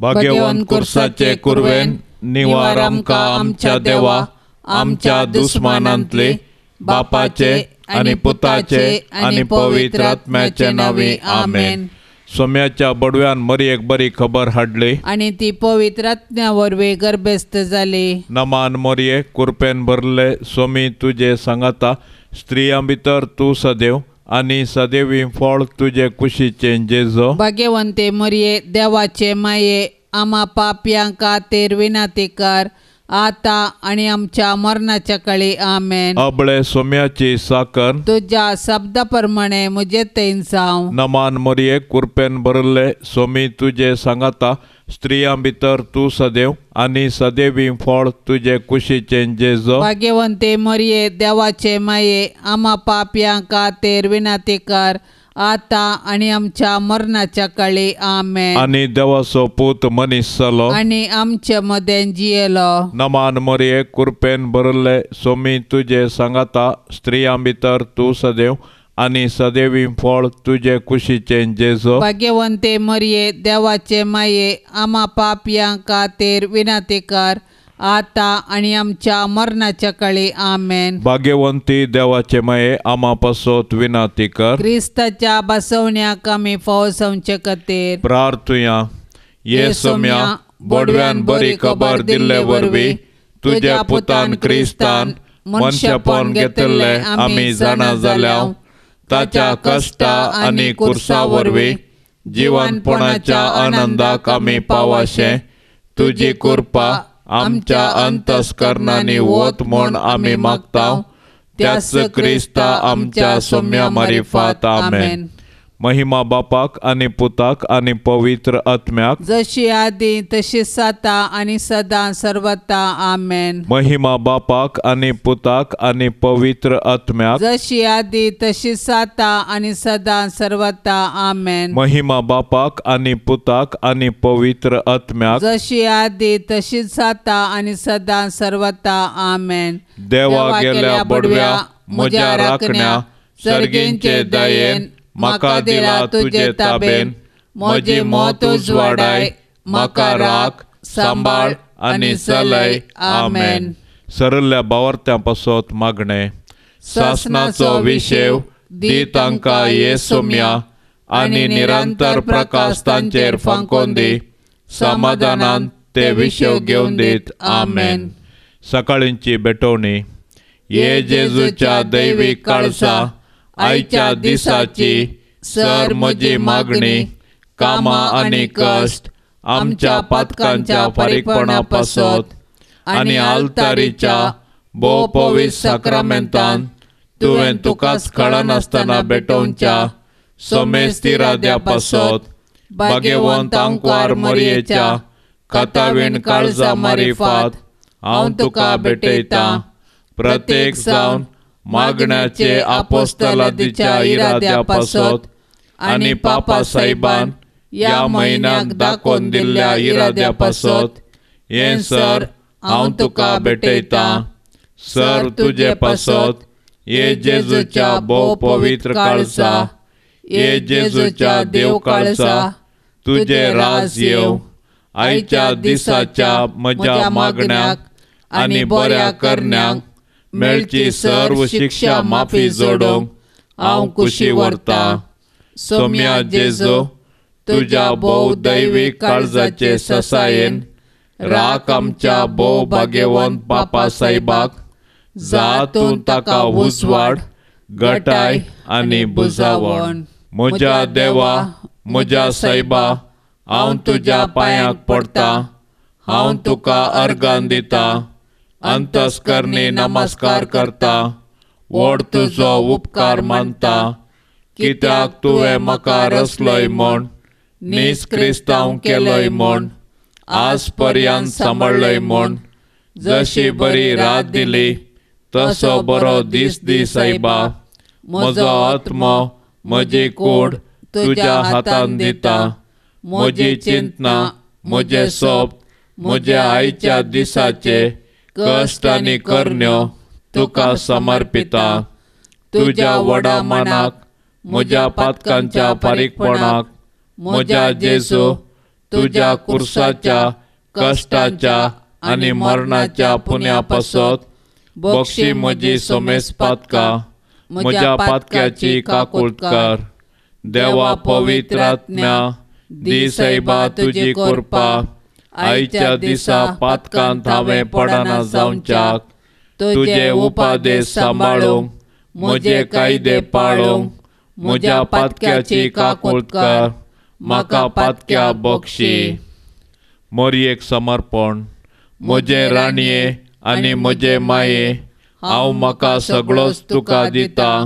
भाग्यवान कुर्साचे कुरवेन निवार आमकां आमच्या देवा आमच्या दुस्मानांतले बापाचे आणि पुताचे आणि पवित्र आत्म्याचे नावे आमेन। सोम्याच्या बडव्यान मरियेक बरी खबर हाडली आणि ती पवित्र आत्म्या वरवीं गर्भस्थ जाली। नमान मरिये कुरपेन भरले सोमी तुझे सांगाता स्त्रियां भितर तूं सदैव आणि सदैवी फळ तुझे कुशीचे जेजो। भाग्यवंते मरिये देवाचे माये आम्हा पापयांक खातीर विनंती कर आता आणि आमच्या मरणाच्या काळी आमेन। अबळे सोम्याची साकर तुझ्या शब्दाप्रमाणे मुझे तैन जाव। नमान मरिये कुरपेन भरले सोमी तुझे सांगाता स्त्रियां भितर तूं सदैव आणि सदैवी फळ तुझे कुशीचे जेजो। भाग्यवंते मरिये देवाचे माये आम्हा पापयांक खातीर विनंती कर आता आणि आमच्या मरणाच्या काळी आमेन। आणि देवाचो पूत मनीस जालो आणि आमच्या मदें जियेलो। नमान मरिये कुरपेन भरले सोमी तुझे सांगाता स्त्रियां भितर तूं सदैव आणि सदैवी फळ तुझे कुशीचे जेजो। भाग्यवंते मरिये देवाचे माये आम्हा पापयांक खातीर विनंती कर आता आणि आमच्या मरणाच्या काळी आमेन। भाग्यवंती देवाचे माये आम्हा पासत विनंती कर। क्रिस्ताच्या बसवण्याक आमी फावो जावचे खातीर प्रार्थुया ये सोम्या बडव्यान बरी खबर दिल्ले वरवीं तुझ्या पुतान क्रिस्तान मनशापण घेतले आमी जाणा जाल्याव ताच्या कष्टा आणि कुर्सा वरवीं जिवनपणाच्या आनंदाक आमी पावाशे तुजी कृपा आमच्या अंतस्करणांनी वत म्हूण आमी मागताव त्याच क्रिस्ता आमच्या सोम्या मारिफात आमेन। महिमा बापाक आणि पुताक आणि पवित्र आत्म्याक जशी आदी तशीच आता आणि सदां सर्वता आमेन। महिमा बापाक आणि पुताक आणि पवित्र आत्म्याक जशी आदी तशीच आता आणि सदां सर्वता आमेन। महिमा बापाक आणि पुताक आणि पवित्र आत्म्याक जशी आदी तशीच आता आणि सदां सर्वता आमेन। देवा गेल्या बडव्या म्हज्या राखण्या सर्गेंचे दयेन म्हाका दिला तुझे ताबेन म्हजी मोत उजवाडाय म्हाका राख सांबाळ आणि चलय आमेन। सरल्या बावर्त्यां पासत मागणे शासनाचो विशेव दी तांकां ये सोम्या आणि निरंतर प्रकाश तांचेर फांकोन दी समाधानान ते विशेव घेवन दीत आमेन। सकाळींची बेटवणी ये जेजूच्या दैवीक काळजा आयच्या दिसाची सर म्हजी मागणी कामां आणि कश्ट आमच्या पातकांच्या फारीकपणा पासत आणि आल्तारीच्या भोव पवित्र साक्रामेंतान तुवें तुकाच कळनासतना बेटोवच्या सोमेस्तिराद्या पासत भाग्यवंत आंकवार मरियेच्या कथावीण काळजा मारिफात हांव तुका भेटयतां। प्रत्येक जावन मागण्याचे आपोस्तलादीच्या इराद्या पासत आणि पापा साहेबान या म्हयन्याक दाखोवन दिल्ल्या इराद्या पासत हे सर हांव तुका भेटयतां। सर तुजे पासत हे जेजूच्या भोव पवित्र काळजा हे जेजूच्या देव काळजा तुझे राज येव आयच्या दिसाच्या म्हज्या मागण्याक आणि बऱ्या करण्याक मेळची सर्व शिक्षा माफी जोडूंक हांव खुशी व्हरतां। सोम्या जेजो तुझ्या भोव दैवीक काळजाचे ससायेन राख आमच्या भोव भाग्यवंत पापा साहेबाक जातून ताका उजवाड घटाय आणि बुजावण। म्हज्या देवा म्हज्या साहेबा हांव तुज्या पांयाक पडटां हांव तुका अर्गान दितां अंतस्करणी नमस्कार करता व्हड तुजो उपकार मानता कित्याक तुवें म्हाका रचलोय म्हूण निस्क्रिस्तांव केलोय म्हूण आज पर्यंत सांबाळलोय म्हूण जशी बरी रात दिली तसो बरो दीस दी साहेबा। म्हजो आत्मो म्हजी कूड तुज्या हातान दिता म्हजी चिंतना म्हजे सोब म्हज्या आयच्या दिसाचे कश्ट आनी करण्यो तुका समर्पिता। तुज्या व्हडा मनाक म्हज्या पातकांच्या फारीकपणाक म्हज्या जेजू तुझ्या कुर्साच्या कष्टाच्या आणि मरणाच्या पुण्या पासत बक्षी म्हजी सोमेस पातका म्हज्या पातक्याची काकूट कर. देवा पवित्र आत्म्या दी सैबा तुजी कोरपा आयच्या दिसा पातकांत हांवें पडना जावच्याक. तुझे उपादेश सांबाळूंक म्हजे कायदे पाळूंक म्हज्या पातक्याची काकूट कर. म्हाका पातक्या बक्षी. मोरयेक समर्पण. म्हजे राणये आनी म्हजे माये हांव म्हाका सगळोच तुका दिता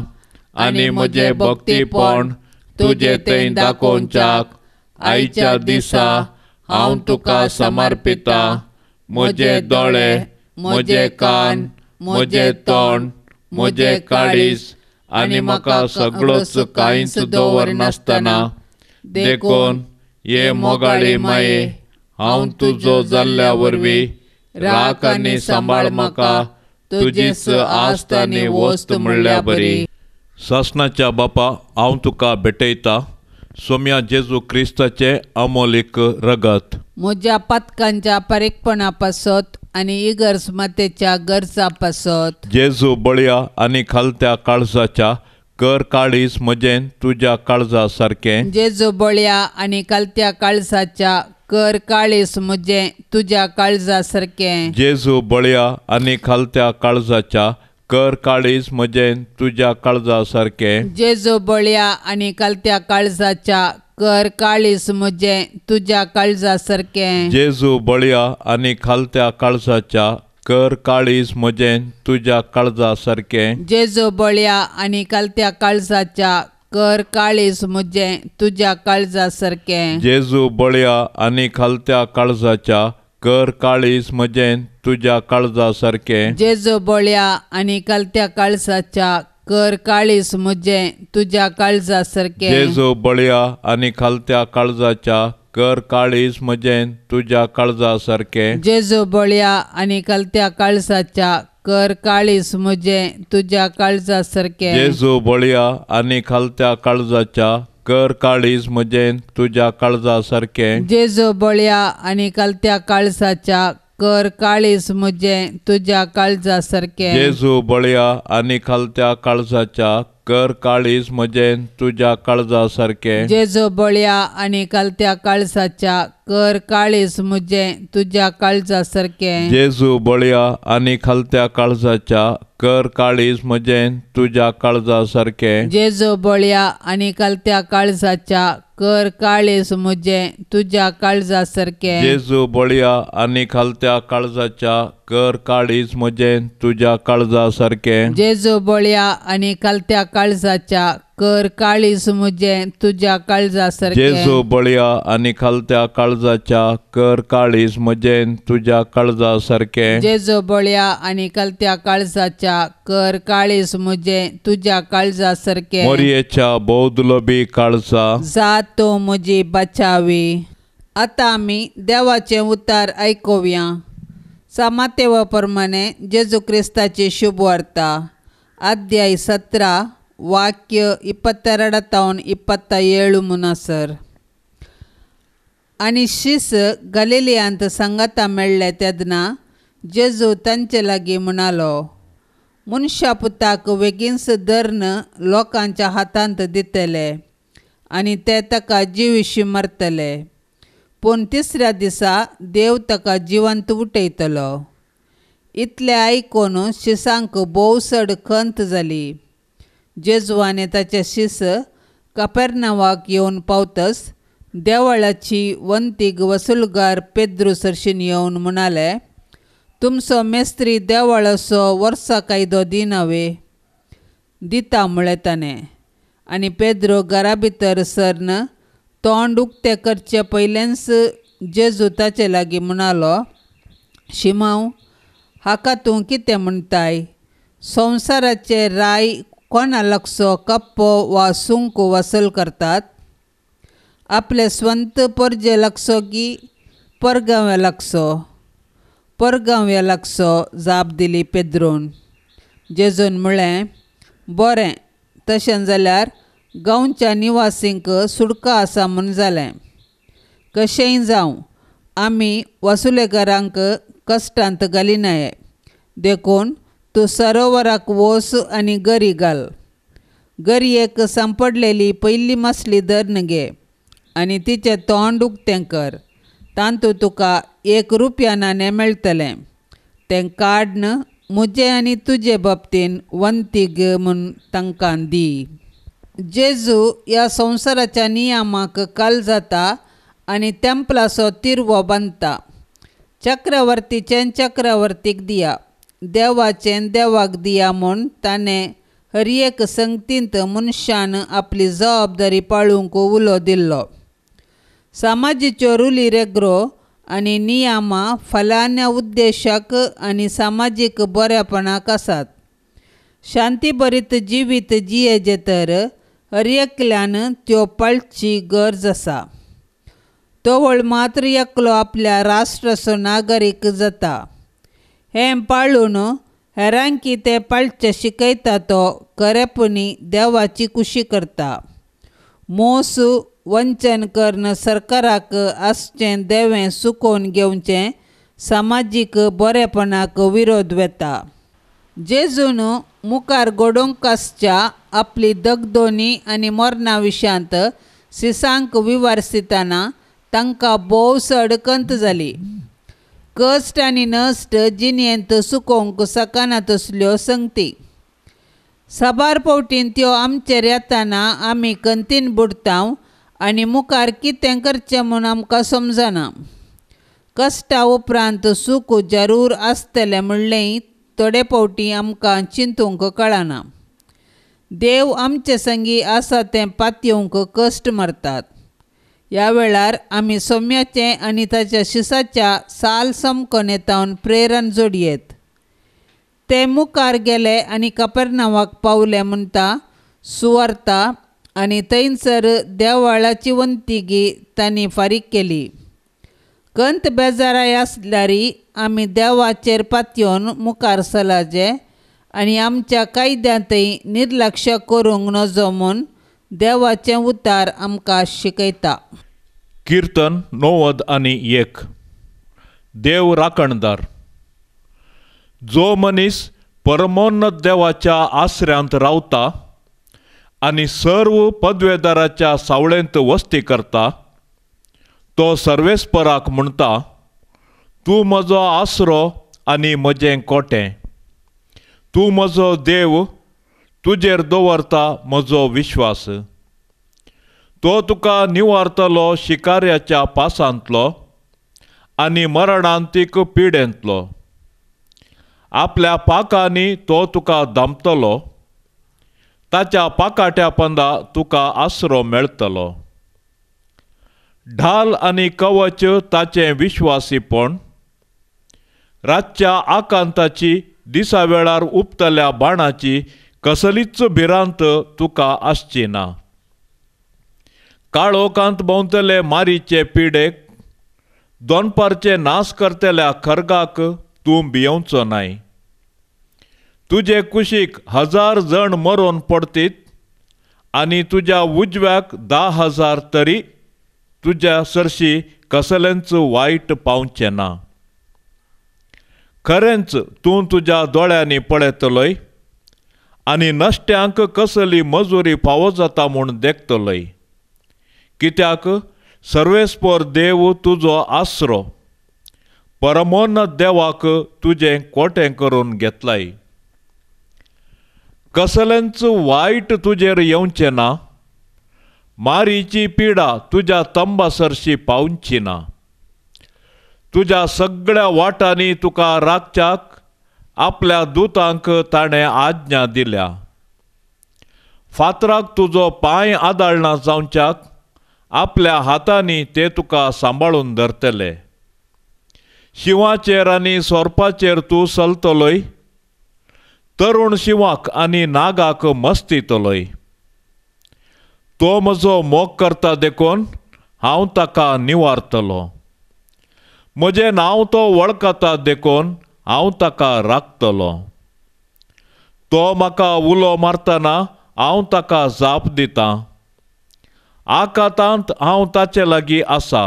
आनी म्हजें भक्तीपण तुजे थंय दाखोवच्याक आयच्या दिसा हांव तुका समर्पिता. म्हजे दोळे, म्हजे कान, म्हजे तोंड, म्हजे काळीज आनी म्हाका सगळोच कांयच दवरनासतना देखून हे मोगाळी माये हांव तुजो जाल्ल्या वरवीं राख आनी सांबाळ म्हाका तुजीच आस्त आनी वस्त म्हणल्या बरी. सासणाच्या बापा हांव तुका भेटयता सोम्या जेजू क्रिस्ताचे अमोलीक रगत. म्हज्या पातकांच्या पारीकपणा पासत आनी इगर्ज मातेच्या गरजा पासत जेजू बळया आनी खालत्या काळजाच्या कर काळीज म्हजें तुज्या काळजा सारकें. जेजू बळया आनी कालत्या काळजाच्या कर काळीस म्हजें तुज्या काळजा सारकें. जेजू बळया आनी खालत्या काळजाच्या कर काळीज म्हजें तुज्या काळजा सारकें. जेजू बळया आनी कालत्या काळजाच्या कर काळीस म्हजें तुज्या काळजा सारकें. जेजू बळया आनी खालत्या काळजाच्या कर काळीज म्हजें तुज्या काळजा सारकें. जेजू बळया आनी कालत्या काळजाच्या कर काळीस म्हजें तुज्या काळजा सारकें. जेजू बळया आनी खालत्या काळजाच्या कर काळीज म्हजें तुज्या काळजा सारकें. जेजू बळया आनी कालत्या काळजाच्या कर काळीस म्हजें तुज्या काळजा सारकें. जेजू बळया आनी खालत्या काळजाच्या कर काळीज म्हजें तुज्या काळजा सारकें. जेजू बळया आनी कालत्या काळजाच्या कर काळीस म्हजें तुज्या काळजा सारकें. जेजू बळया आनी खालत्या काळजाच्या कर काळीज म्हजें तुज्या काळजा सारकें. जेजू बळया आनी कालत्या काळजाच्या कर काळीस म्हजें तुज्या काळजा सारकें. जेजू बळया आनी खालत्या काळजाच्या कर काळीज म्हजें तुज्या काळजा सारकें. जेजू बळया आनी कालत्या काळजाच्या कर काळीस म्हजें तुज्या काळजा सारकें. जेजू बळया आनी खालत्या काळजाच्या कर काळीज म्हजें तुज्या काळजा सारकें. जेजू बळया आनी कालत्या काळजाच्या कर काळीस म्हजें तुज्या काळजा सारकें. जेजू बळया आनी खालत्या काळजाच्या कर काळीज म्हजें तुज्या काळजा सारकें. जेजू बळया आनी कालत्या काळजाच्या कर काळीस म्हजें तुज्या काळजा सारकें. जेजू बळया आनी खालत्या काळजाच्या कर काळीज म्हजें तुज्या काळजा सारकें. जेजू बळया आनी कालत्या काळजाच्या कर काळीस म्हजें तुज्या काळजा सारकें. मोरयेच्या बौदलोबी काळजा जा तूं म्हजी बचावी. आतां आमी देवाचें उतार आयकुया. सामातेवा प्रमाणे जेजू क्रिस्ताची शुभ वार्ता अध्याय 17 वाक्य 22-27 मुनासर. आनी शीस गलिलियांत सांगाता मेळ्ळे तेदना जेजू तांचे लागीं म्हणालो, मनशा पुताक बेगीनच धर्न लोकांच्या हातांत दितले आनी ते ताका जिवीशी मरतले, पूण तिसऱ्या दिसा देव ताका जिवंत उठयतलो. इतलें आयकून शिसांक भोवसड खंत जाली. जेजू आनी ताचे शिस कपेर्नावाक येवन पावतच देवळाची वंतीक वसुलगार पेद्रू सरशीन येवन म्हणाले, तुमचो मेस्त्री देवळाचो वर्सा कायदो दिनावे दिता म्हळें ताणें. आनी पेद्रो घरा भितर सरन तोंड उक्तें करचे पयलेंच जेजू ताचे लागीं म्हणालो, शिमांव, हाका तूं कितें म्हणटाय? संवसाराचे राय कोणा लागसो कप्पो वा सुंक वसूल करतात? आपले स्वंत परजे लागसो की परगांव्या लागसो? परगांव्या लागसो जाप दिली पेद्रोन. जेजून म्हळें, बरें, तशें जाल्यार गांवच्या निवासींक सुडका आसा म्हूण जालें. कशेंय जावं आमी वसुलेकारांक कश्टांत घालिनाये. देखून तूं सरोवराक वच आनी गरी घाल. गरयेक सांपडलेली पयली मासली धरून घे आनी तिचें तोंड उक्तें कर. तांतूं तुका 1 रुपया नाणें मेळटलें. तें काडन म्हजे आनी तुजे बाबतीन वंतीक म्हूण तांकां दी. जेजू ह्या संवसाराच्या नियमाक काल जाता आनी तेंपलाचो तिरवो बांदता. चक्रवर्तीचें चक्रवर्तीक दिया, देवाचें देवाक दिया म्हूण ताणें हर एक संगतींत मनशान आपली जबाबदारी पाळूंक उलो दिल्लो. समाजीच्यो रुली रेगरो आनी नियमां फलाण्या उद्देशाक आनी सामाजीक बरेपणाक आसात. शांतीभरीत जिवीत जियेचें तर हर एकल्यान त्यो पाळची गरज आसा. तोवळ मात्र एकलो आपल्या राष्ट्राचो नागरीक जाता. हें पाळून हेरांकी ते पाळचे शिकयता तो खरेपणी देवाची कुशी करता. मोस वंचन करून सरकाराक आसचें देवें सुकोवन घेवचें सामाजीक बरेपणाक विरोध वेता. जेजून मुखार घडोवंक आसच्या आपली दगदोनी आनी मरणा विशांत सिसांक विवारसिताना तांकां भोव सड कंत जाली. कश्ट आनी नश्ट जिणेंत सुकोवंक सकाना तसल्यो संगती. साबार फावटीं त्यो आमचेर येताना आमी कंतीन बुडटाव आनी मुखार कितें करचें म्हूण आमकां समजना. कश्टा उपरांत सूख जरूर आसतलें म्हणलेंय थोडे फावटीं आमकां चिंतूंक कळना. देव आमचे संगी आसा तें पातयेवंक कश्ट मारतात. ह्या वेळार आमी सोम्याचें आनी ताच्या शिसाच्या साल समकोन येतावन प्रेरण जोडयेत. ते मुखार गेले आनी कपेर्नावाक पावले म्हणटा सुवार्ता आनी थंयसर देवाळाची वंतिगी तांणी फारीक केली. कंत बेजाराय आसल्यारी आमी देवाचेर पातयेवन मुखार चलाचे आनी आमच्या कायद्यांतय निर्लक्ष करूंक नजो म्हूण देवाचें उतार आमकां शिकयता. कीर्तन 90:1. देव राखणदार. जो मनीस परमोन्नत देवाच्या आसऱ्यांत रावता आनी सर्व पदवेदाराच्या सावळेंत वस्ती करता, तो सर्वेस्पराक म्हणटा, तूं म्हजो आसरो आनी म्हजें कोटें. तूं म्हजो देव, तुजेर दवरता म्हजो विश्वास. तो तुका निवारतलो शिकाऱ्याच्या पासांतलो आनी मरणांतीक पिडेंतलो. आपल्या पाकांनी तो तुका दामतलो. ताच्या पाकाट्या पंदा तुका आसरो मेळटलो. ढाल आनी कवच ताचें विश्वासीपण. रातच्या आकांताची दिसा वेळार उपतल्या बाणाची कसलीच भिरांत तुका आसची ना. काळोखांत भोंवतले मारीचे पिडेक, दोनपारचे नास करतल्या खरगाक तूं भियोवचो नाय. तुजे कुशीक 1000 जण मरोन पडटीत आनी तुज्या उजव्याक 10,000 तरी तुज्या सरशी कसलेंच वायट पावचें ना. खरेंच तूं तुज्या दोळ्यांनी पळयतलोय आनी नश्ट्यांक कसली मजुरी फावो जाता म्हूण देखतलोय. कित्याक सर्वेस्पर देव तुजो आसरो, परमोन्नत देवाक तुजें कोटें करून घेतलाय. कसलेंच वायट तुजेर येवचें ना. मारीची पिडा तुज्या तंबा सरशी पावची ना. तुज्या सगळ्या वाटांनी तुका राखच्याक आपल्या दुतांक ताणें आज्ञा दिल्या. फातराक तुजो पांय आदाळना जावच्याक आपल्या हातांनी ते तुका सांबाळून धरतले. शिवाचेर आनी सोरपाचेर तूं चलतलोय. तरूण शिवाक आनी नागाक मस्तितलोय. तो म्हजो मोग करता देखून हांव ताका निवारतलो. म्हजें नांव तो वळखता देखून हांव ताका राखतलो. तो म्हाका उलो मारतना हांव ताका जाप दितां. आकांतांत हांव ताचे लागीं आसा.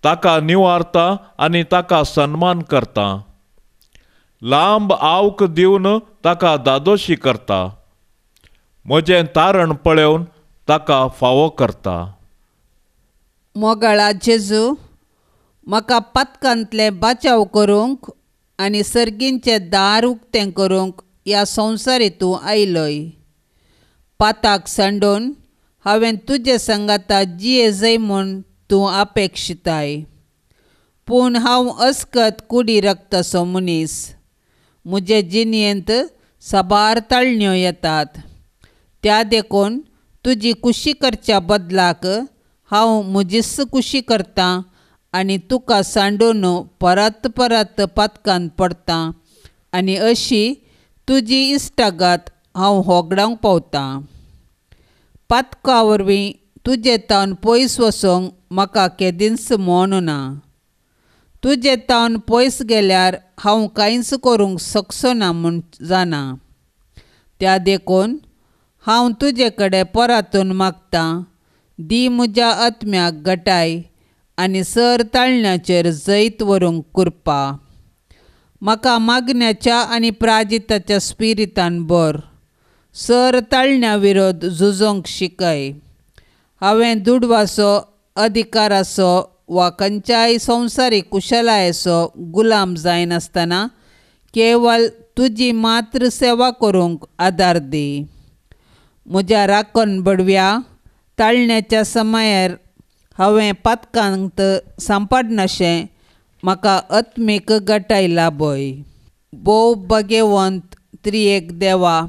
ताका निवारता आनी ताका सन्मान करता. लांब आवक दिवन ताका दादोशी करता. म्हजें तारण पळोवन ताका फावो करता. मोगाळा जेजू, म्हाका पातकांतले बचाव करूंक आनी सर्गींचे दार उक्तें करूंक ह्या संवसारी तूं आयलोय. पाताक सांडून हांवें तुजे संगाता जिये जय म्हूण तूं अपेक्षिताय. पूण हांव अस्कत कुडी रक्तसो मनीस. म्हजे जिणयेंत साबार तळण्यो येतात. त्या देखून तुजी कुशी करच्या बदलाक हांव म्हजीच कुशी करतां आनी तुका सांडून परत परत पातकांत पडटां आनी अशी तुजी इश्टागत हांव होगडावंक पावतां. पातका वरवीं तुजे तावन पयस वचोंक म्हाका केदींच मोन ना. तुजे तावन पयस गेल्यार हांव कांयच करूंक शकचो ना म्हूण जाणा. त्या देखून हांव तुजे कडेन परातून मागतां, दी म्हज्या आत्म्याक घटाय आनी सर ताळण्याचेर जैत व्हरूंक कृपा. म्हाका मागण्याच्या आनी प्राजिताच्या स्पिरितान भर. सर ताळण्या विरोध झुजोंक शिकय. हांवें दुडवाचो, अधिकाराचो वा खंयच्याय संवसारी कुशलायेचो गुलाम जायनासतना केवळ तुजी मात्र सेवा करूंक आदार दी. म्हज्या राखण बडव्या ताळण्याच्या समयार हांवें पातकांत सांपडनाशें म्हाका आत्मीक घटाय लाबय. भोव भाग्यवंत त्रिएक देवा,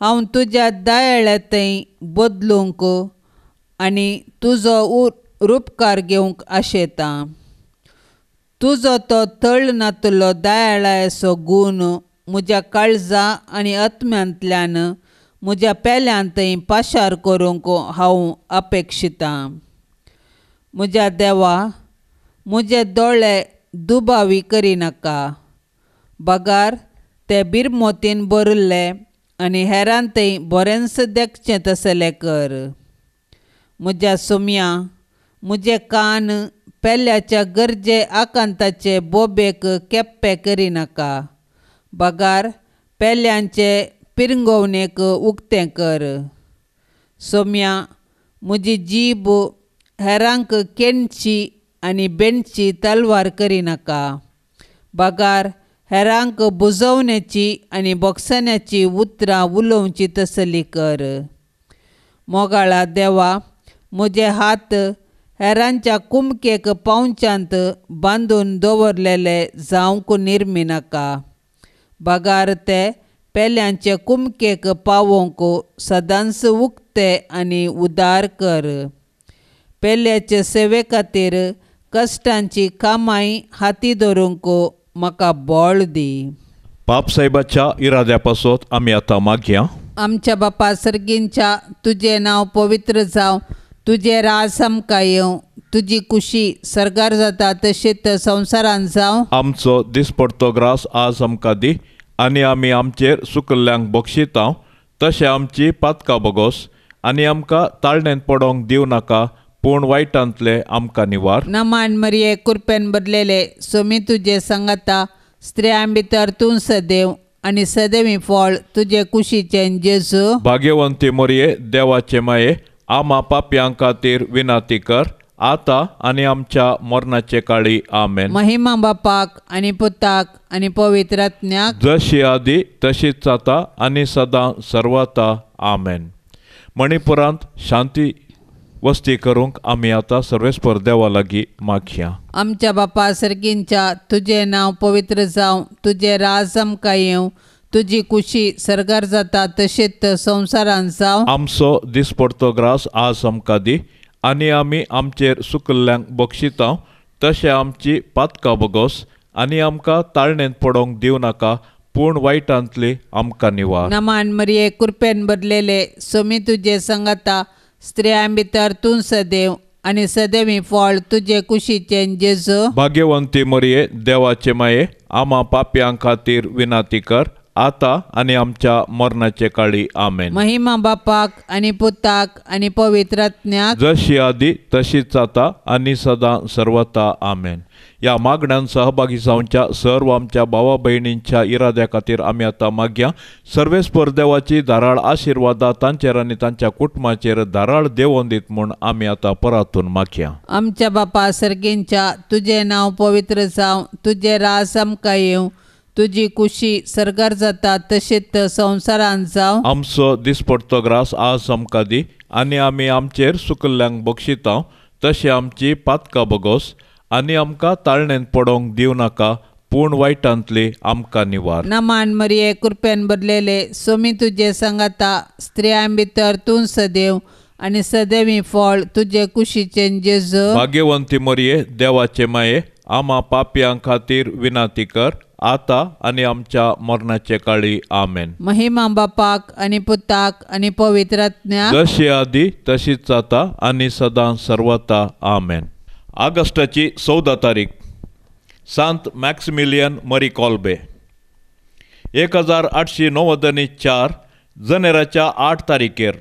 हांव तुज्या दयाळेंतेय बदलूंक आनी तुजो उपकार घेवंक आशेतां. तुजो तो तळ नातलो दयाळायेचो गूण म्हज्या काळजा आनी आत्म्यांतल्यान म्हज्या पेल्यांतय पाशार करूंक हांव अपेक्षितां. म्हज्या देवा, म्हजे दोळे दुबावी करिनाका. बगार ते बिरमोतीन भरिल्ले आनी हेरांतय बरेंच देखचें तसलें कर. म्हज्या सुम्या, म्हजे कान पेल्याच्या गरजे आकांताचे बोबेक केप्पे करिनाका. बगार पेल्यांचे पिरंगोवणेक उक्तें कर. सोम्या, म्हजी जीब हेरांक केणची आनी बेंडची तलवार करिनाका. बगार हेरांक बुजोवण्याची आनी बोगसण्याची उतरां उलोवची तसली कर. मोगाळा देवा, म्हजे हात हेरांच्या कुमकेक पावंच्यांत बांदून दवरलेले जावंक निर्मिनाका. बगार ते पेल्यांचे कुमकेक पावोवंक सदांच उक्ते आनी उदार कर. पेल्याचे सेवे खातीर कश्टांची कामाय हाती धरूंक म्हाका बळ दी. बापसाहेबाच्या इराद्या पासत आमी आतां मागया. आमच्या बापा सर्गींच्या, तुजें नांव पवित्र जावं. तुजें राज आमकां येवं. तुजी कुशी सरगार जाता तशीच संवसारांत जावं. आमचो दिसपडतो ग्रास आज आमकां दी आनी आमी आमचेर सुकल्ल्यांक बक्षितांव तशें आमची पातकां बोगोस आनी आमकां ताळणेंत पडोंक दिवं नाका, पूण वायटांतले आमकां निवार. नमान मरिये, कृपेन बदलेले, सोमी तुजे सांगाता स्त्रियां भितर तूं सदैव आनी सदैवी फळ तुजे कुशीचें जेजू. भाग्यवंती मोरये, देवाचे माये, आमा पाप्यां खातीर विनाती कर, आतां आनी आमच्या मरणाचे काळी. आमेन. महिमा बापाक आनी पुताक आनी पवित्र आत्म्याक, जशी आदी तशीच जाता आनी सदां सर्वता. आमेन. मणिपुरांत शांती वस्ती करूंक आमी आतां सर्वेस्पर देवा लागीं मागया. आमच्या बापा सर्गींच्या, तुजें नांव पवित्र जावं. तुजें राज आमकां येवं. तुजी कुशी सरगार जाता तशीच संवसारांत जावं. आमचो दिसपडतो ग्रास आज आमकां दी आनी आमी आमचेर सुकल्ल्यांक बक्षितांव तशें आमची पातकां बोगोस आनी आमकां ताळणेंत पडोंक दिवं नाका, पूण वायटांतली आमकां निवार. नमान मरिये, कृपेन बदलेले, सोमी तुजे सांगाता स्त्रियां भितर तूं सदैव आनी सदैवी फळ तुजे कुशीचें जेजू. भाग्यवंती मोरये, देवाचे माये, आमा पाप्यां खातीर विनाती कर, आता आणि आमच्या मरणाचे काळी आमेन. महिमा बापाक आणि पुताक आणि पवित्र आत्म्याक जशी आधी तशीच आता आणि सदा सर्वता आमेन. या मागण्यांत सहभागी जावच्या सर्व आमच्या भावा भयणींच्या इराद्या खातीर आमी आता मागया. सर्वेस्पर देवाची धाराळ आशिर्वादा तांचेर आनी तांच्या कुटुंबाचेर धाराळ देवोन दीत म्हूण आमी आता परातून मागया. आमच्या बापा सर्गेंच्या तुझे नाव पवित्र जावं, तुझे राज आमकां येवं, तुझी कुशी सरकार जाता तशीच संवसारांत जावं. आमचो दिसपडतो ग्रास आज आमकां दी आनी आमी आमचेर सुकल्ल्यांक बक्षितांव, तशें आमची पातकां बगोस आनी आमकां ताळणेंत पडोवंक दिव नाका, पूण वायटांतली आमकां निवार. नमान मरिये कृपेन भरलेले सोमी तुझे सांगाता, स्त्रियां भितर तूं सदैव आनी सदैवी फळ तुझे कुशीचे जेजू. भाग्यवंती मरिये देवाचे माये, आमा पापयां खातीर विनाती कर, आता आणि आमच्या मरणाचे काळी आमेन. महिमा बापाक आणि पुताक आणि पवित्र आत्म्याक जशी आधी तशीच आता आणि सदा सर्वता आमेन. ऑगस्टाची 14 तारीख सांत मॅक्सिमिलियन मरी कॉल्बे. 1894 जानेराच्या 8 तारखेर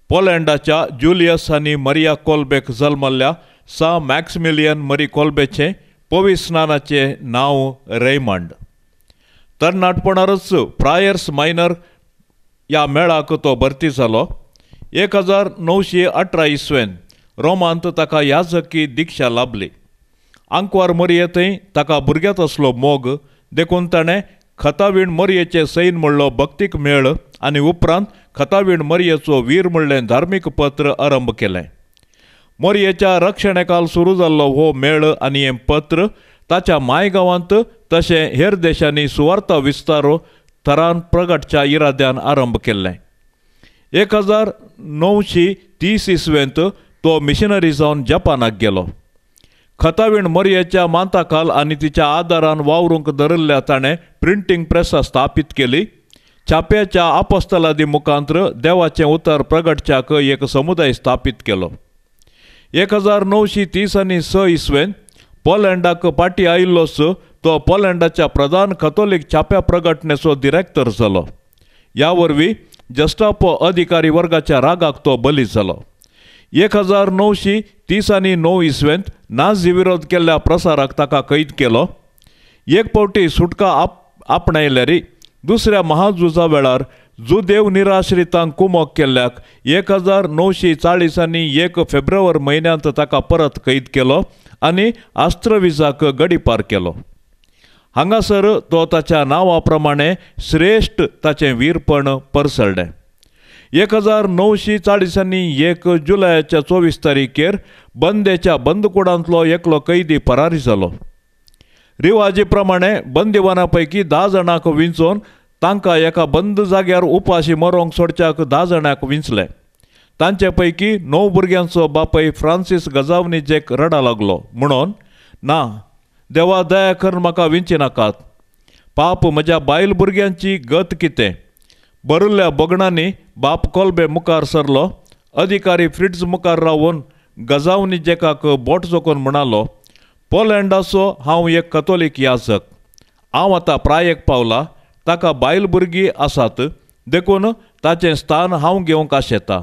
पोलंडाच्या जुलियस आणि मरिया कॉल्बेक जल्मल्ल्या सा मॅक्सिमिलियन मरी कॉल्बेचे पवित्र स्नानाचे नाव रेयमंड. तरणाटपणारच प्रायर्स मायनर या मेळाक तो भरती जालो. 1918 इसवेन रोमांत ताका याजकी दिक्षा लाभली. आंकवार मरियेतय ताका भुरग्यात असलो मोग देखून ताणें खतावीण मरियेचे सैन म्हणलो भक्तीक मेळ आनी उपरांत खतावीण मरियेचो वीर म्हणलें धार्मीक पत्र आरंभ केलें. मरियेच्या रक्षणेकाल सुरू जाल्लो हो मेळ आनी हें पत्र ताच्या मायगांवांत तशें हेर देशांनी सुवार्ता विस्तारो थरान प्रगटच्या इराद्यान आरंभ केल्लें. 1930 इसवेंत तो मिशनरी जावन जपानाक गेलो. खतावीण मरियेच्या मांताखाल आनी तिच्या आदारान वावरूंक धरिल्ल्या ताणें प्रिंटींग प्रेसां स्थापीत केली. छाप्याच्या आपोस्तलादी मुखांत्र देवाचें उतर प्रगटच्याक एक समुदाय स्थापीत केलो. 1936 इसवेन पोलंडाक पाटी आयिल्लोच तो पोलंडाच्या प्रधान कथोलीक छाप्या प्रगटणेचो डिरेक्टर जालो. ह्या वरवीं जस्टापो अधिकारी वर्गाच्या रागाक तो बली जालो. 1939 इसवेंत नाझी विरोध केल्ल्या प्रसाराक ताका कैद केलो. एक फावटी सुटका आपणायल्यारी दुसऱ्या महाझुजा वेळार जुदेव निराश्रितांक कुमोक केल्ल्याक 1940 फेब्रुवारी म्हयन्यांत ताका परत कैद केलो आनी आस्त्रविजाक गडीपार केलो. हांगासर तो ताच्या नांवा प्रमाणें श्रेश्ठ ताचें वीरपण परसळ्ळें. 1940 जुलयाच्या 24 तारखेर बंदेच्या बंदकुडांतलो एकलो कैदी फरारी जालो. रिवाजी प्रमाणें बंदिवानां पैकी 10 जाणांक विंचोवन तांकां एका बंद जाग्यार उपाशी मरोंक सोडच्याक 10 जाणांक विंचले. तांचे पैकी 9 भुरग्यांचो बापय फ्रांसीस गजावनीजेक रडा लागलो म्हणून, ना देवा दया करून म्हाका विंची नाकात, पाप म्हज्या बायल भुरग्यांची गत कितें. बरिल्ल्या बोगणांनी बाप कोल्बे मुखार सरलो. अधिकारी फ्रिट्ज मुखार रावन गजावनीजेकाक बोट जोखून म्हणालो, पोलंडाचो हांव एक कथोलीक याजक. हांव आतां प्रायेक पावला. ताका बायल भुरगीं आसात देखून ताचें स्थान हांव घेवंक आशेतां.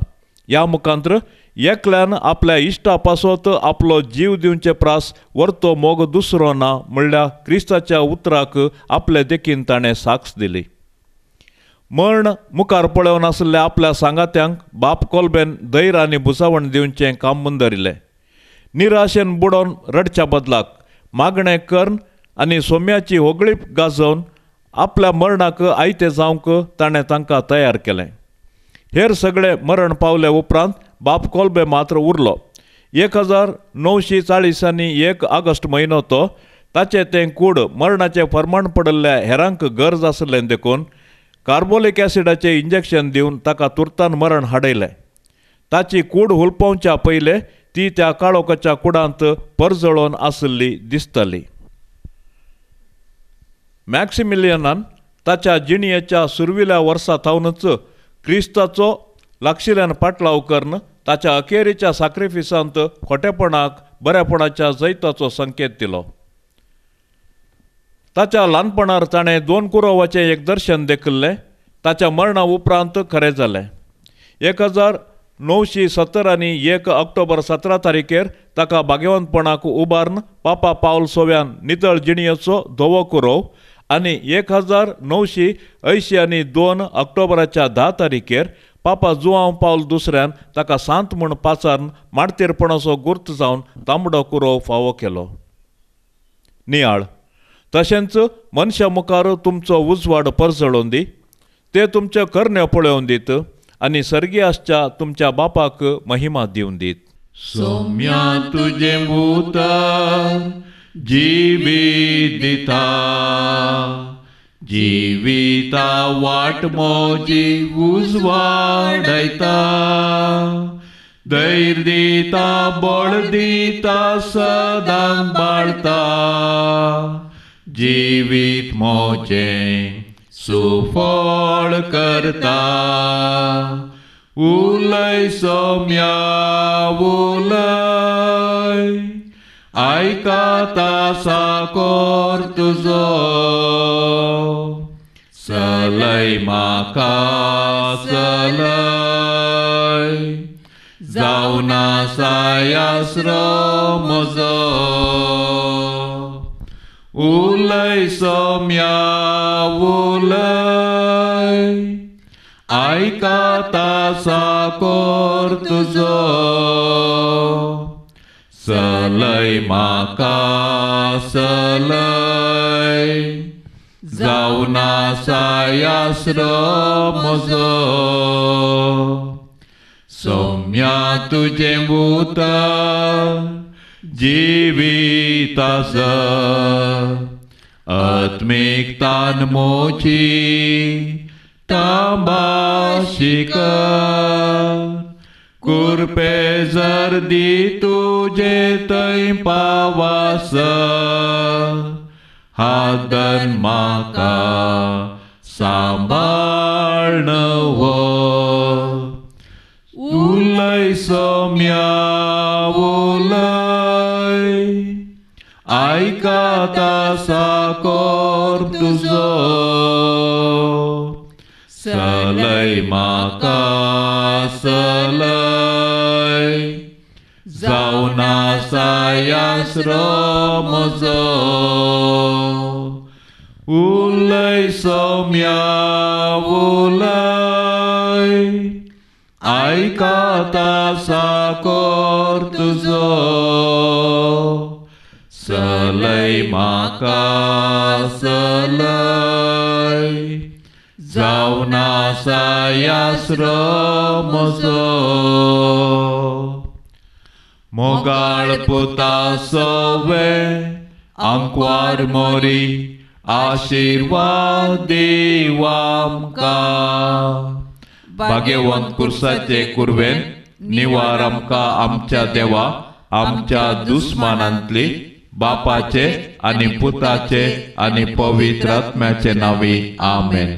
ह्या मुखांत्र एकल्यान आपल्या इश्टा पासत आपलो जीव दिवचे प्रास व्हरतो मोग दुसरो ना म्हणल्यार क्रिस्ताच्या उतराक आपले देखीन ताणें साक्ष दिली. मरण मुखार पळोवन आसलेल्या आपल्या सांगात्यांक बाप कोल्बेन धैर्य आनी बुसावण दिवचें काम मुंदरिल्लें. निराशेन बुडोवन रडच्या बदलाक मागणें करून आनी सोम्याची होगळी गाजोवन आपल्या मरणाक आयते जावंक ताणें तांकां तयार केलें. हेर सगळे मरण पावले उपरांत बाप कोल्बे मात्र उरलो. 1940 ऑगस्ट म्हयनो तो. ताचें तें कूड मरणाचें फर्माण पडिल्ल्या हेरांक गरज आसलें देखून कार्बोलीक ॲसिडाचें इंजेक्शन दिवन ताका तुर्तान मरण हाडयलें. ताची कूड हुलपावच्या पयले ती त्या काळोखाच्या कुडांत परजळोवन आसली दिसताली. मॅक्सिमिलियनान ताच्या जिणयेच्या सुरविल्या वर्सा थावनच क्रिस्ताचो लागशिल्ल्यान पाटलाव करून ताच्या अखेरेच्या सॅक्रिफिसांत खोटेपणाक बरेपणाच्या जैताचो संकेत दिलो. ताच्या ल्हानपणार ताणें 2 कुरवाचें एक दर्शन देखिल्लें ताच्या मरणा उपरांत खरें जालें. 1970 आनी 1 ऑक्टोबर 17 तारखेर ताका भाग्यवंतपणाक उबारून पापा पावल 6व्यान नितळ जिणयेचो धवो कुरव आनी 1980 आनी 2 ऑक्टोबराच्या 10 तारखेर पापा जुआंव पावल 2ऱ्यान ताका सांत म्हूण पाचारून माडतेरपणाचो गुर्त जावन तांबडो कुरव फावो केलो. नियाळ तशेंच मनशा मुखार तुमचो उजवाड परजळोवन दी, ते तुमच्यो करण्यो पळोवन दीत आनी सर्गियासच्या तुमच्या बापाक महिमा दिवन दीत. सौम्या तुझे उतर जिवीत दिता, जिविता वाट मोजी उजवाडयता, धैर्य दिता बळ दिता सदां बाळता, जिवीत मोचे सुफळ करता. उलय सौम्या उलय, आयकाता साकोर तुजो, चलय म्हाका चलय, जावना सायास्रो म्हजो. उलय सौम्या उलय, आयकाता साकोर तुजो, चलय म्हाका चलय, जावना सायास्रो म्हजो. सौम्या तुजें उतर जिविताच, आत्मीक तान मोची तांबाशी कर, कुरपे जर दी तुजे थंय पावास, हादन म्हाका सांबाळन व्हर. उलय सौम्या उलय, आयकाता साकोर तुजो, चलय म्हाका चलय, जावना सायास्रो म्हजो. उलय सौम्या उलय, आयकाता साकोर तुजो, चलय म्हाका चलय, जावना सायास्रो म्हजो. मोगाळ पुता सोवे आंकवार मोरी, आशीर्वाद देव आमकां. भाग्यवंत कुर्साचे कुरवेन निवार आमकां आमच्या देवा, आमच्या दुस्मानांतली बापाचे आनी पुताचे आनी पवित्र आत्म्याचे नावी. आमेन.